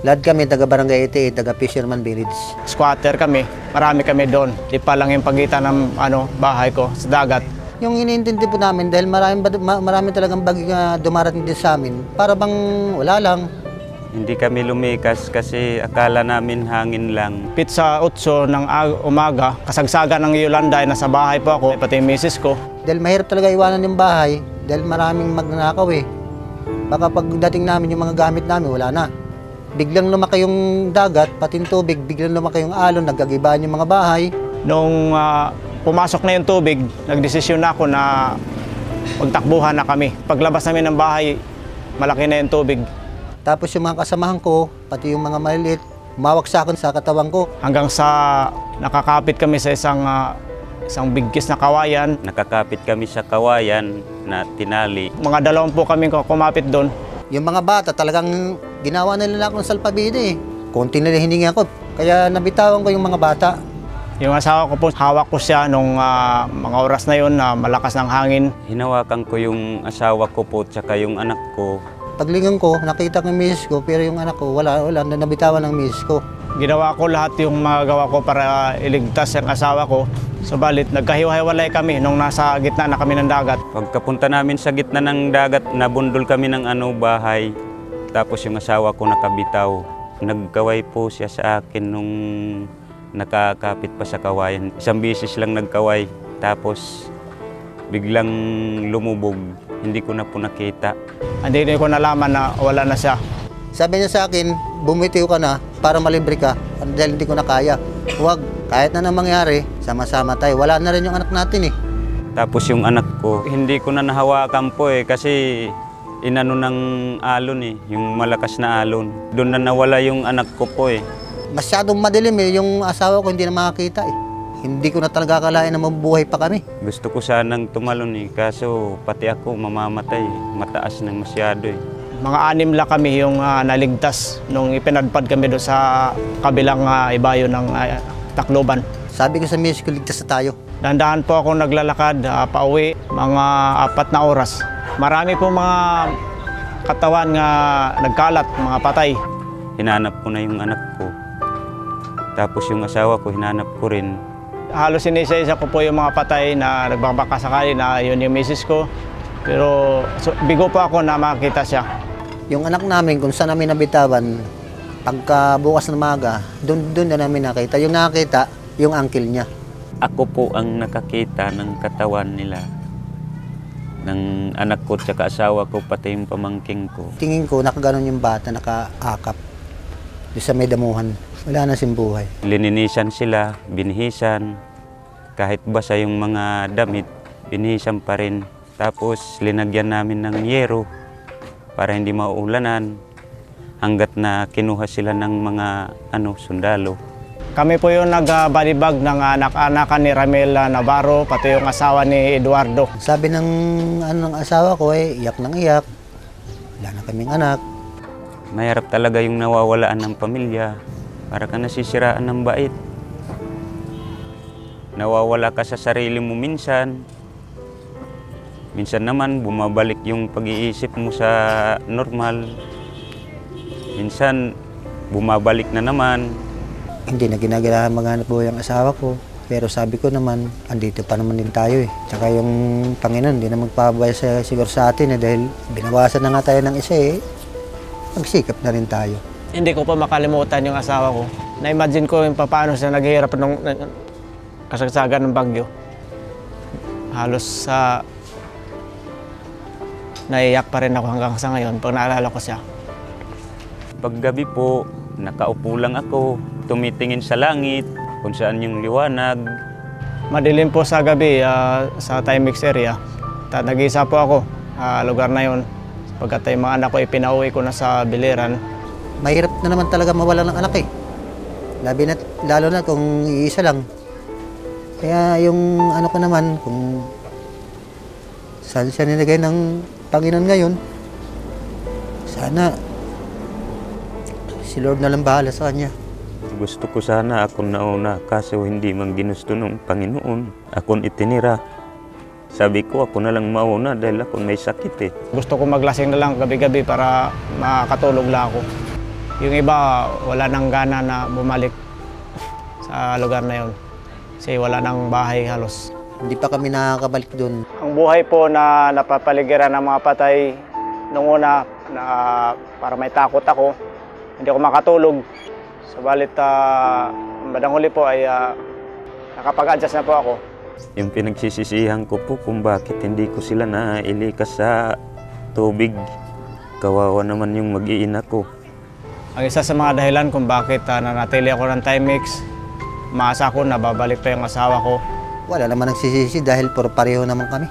Lahat kami, taga-Barangay 88, taga-Fisherman Village. Squatter kami, marami kami doon. Di pa lang yung pagitan ng bahay ko sa dagat. Yung iniintindi po namin dahil marami talagang bagyo na dumarating din sa amin. Para bang wala lang. Hindi kami lumikas kasi akala namin hangin lang. Pizza 8 ng umaga, kasagsagan ng Yolanda, nasa bahay po ako, pati yung misis ko. Dahil mahirap talaga iwanan yung bahay dahil maraming magnanakaw eh. Baka pagdating namin yung mga gamit namin, wala na. Biglang lumaki yung dagat, pati yung tubig, biglang lumaki yung alon, nagkagibaan yung mga bahay. Nung pumasok na yung tubig, nagdesisyon na ako na magtakbuhan na kami. Paglabas namin ng bahay, malaki na yung tubig. Tapos yung mga kasamahan ko, pati yung mga maliliit, umawaksakan sa katawan ko. Hanggang sa nakakapit kami sa isang bigkis na kawayan. Nakakapit kami sa kawayan na tinali. Mga 20 kami kumapit doon. Yung mga bata talagang ginawa nila akong salpabida eh. Konti nila hiningi ako, kaya nabitawan ko yung mga bata. Yung asawa ko po, hawak ko siya nung mga oras na yun na malakas ng hangin. Hinawakan ko yung asawa ko po tsaka yung anak ko. Paglingon ko, nakita ko yung misis ko, pero yung anak ko, wala, nabitawan ng misis ko. Ginawa ko lahat yung magawa ko para iligtas yung asawa ko. Subalit, nagkahiwa-hiwalay kami nung nasa gitna na kami ng dagat. Pagkapunta namin sa gitna ng dagat, nabundol kami ng bahay. Tapos yung asawa ko nakabitaw. Nagkaway po siya sa akin nung nakakapit pa sa kawayan. Isang bisis lang nagkaway. Tapos biglang lumubog. Hindi ko na po nakita. Hindi ko nalaman na wala na siya. Sabi niya sa akin, bumitiw ka na para malibre ka dahil hindi ko na kaya. Huwag, kahit na mangyari, sama-sama tayo. Wala na rin yung anak natin eh. Tapos yung anak ko, hindi ko na nahawakan po kasi inano ng alon yung malakas na alon. Doon na nawala yung anak ko po Masyadong madilim yung asawa ko hindi na makakita eh. Hindi ko na talaga akalain na mabubuhay pa kami. Gusto ko sanang tumalon kaso pati ako mamamatay. Mataas na masyado Mga 6 lang kami yung naligtas nung ipinadpad kami doon sa kabilang ibayo ng Tacloban. Sabi ko sa misis ko, ligtas na tayo. Dahan-dahan po ako naglalakad pauwi, mga 4 na oras. Marami po mga katawan nga nagkalat, mga patay. Hinanap ko na yung anak ko. Tapos yung asawa ko, hinanap ko rin. Halos sinisa-isa ko po yung mga patay na nagbabaka sakali na yun yung misis ko. Pero bigo po ako na makita siya. Yung anak namin, kung saan namin nabitawan, pagka bukas ng maga, doon na namin nakita. Yung nakakita, yung uncle niya. Ako po ang nakakita ng katawan nila. Ng anak ko at asawa ko, pati yung pamangking ko. Tingin ko, nakaganon yung bata, nakaakap. Doon sa may damuhan. Wala na simbuhay. Lininisan sila, binihisan. Kahit basa yung mga damit, binihisan pa rin. Tapos linagyan namin ng yero para hindi mauulanan hanggat na kinuha sila ng mga sundalo. Kami po yung nagbalibag ng anak-anakan ni Ramel Navarro, pati yung asawa ni Eduardo. Sabi ng asawa ko iyak nang iyak. Wala na kaming anak. Mahirap talaga yung nawawalaan ng pamilya. Para ka nasisiraan ng bait. Nawawala ka sa sarili mo minsan. Minsan naman bumabalik yung pag-iisip mo sa normal. Minsan bumabalik na naman. Hindi na ginagalahan maghanap buhay ang asawa ko. Pero sabi ko naman, andito pa naman din tayo eh. Tsaka yung Panginoon, hindi na magpapabaya siguro sa atin dahil binawasan na nga tayo ng isa eh. Magsikap na rin tayo. Hindi ko pa makalimutan yung asawa ko. Na-imagine ko yung paano siya naghihirap ng kasagsagan ng bagyo. Halos naiyak pa rin ako hanggang sa ngayon pag naalala ko siya. Paggabi po, nakaupo lang ako, tumitingin sa langit, kung saan yung liwanag. Madilim po sa gabi sa Timex area. Nag-isa po ako lugar na yun. Pagkat yung mga anak ko ipinauwi ko na sa Biliran. Mahirap na naman talaga mawala ng anak eh. Lalo na kung iisa lang. Kaya yung ko naman, kung saan siya nilagay ng Panginoon ngayon, sana si Lord na lang bahala sa kanya. Gusto ko sana akong nauna, kaso hindi man ginusto ng Panginoon. Akong itinira. Sabi ko, ako na lang mauna dahil ako may sakit Gusto ko maglasing na lang gabi-gabi para makatulog lang ako. Yung iba, wala nang gana na bumalik sa lugar na yun. Kasi wala nang bahay halos. Hindi pa kami nakakabalik doon. Ang buhay po na napapaligiran ng mga patay, nung una, na, para may takot ako, hindi ako makatulog. Sabalit, bandang huli po ay nakapag-adjust na po ako. Yung pinagsisisihan ko po kung bakit hindi ko sila nailikas sa tubig. Kawawa naman yung mag-iina ko. Ang isa sa mga dahilan kung bakit nanatili ako ng Timex, umaasa ko na babalik pa yung asawa ko. Wala naman nagsisisi dahil pareho naman kami.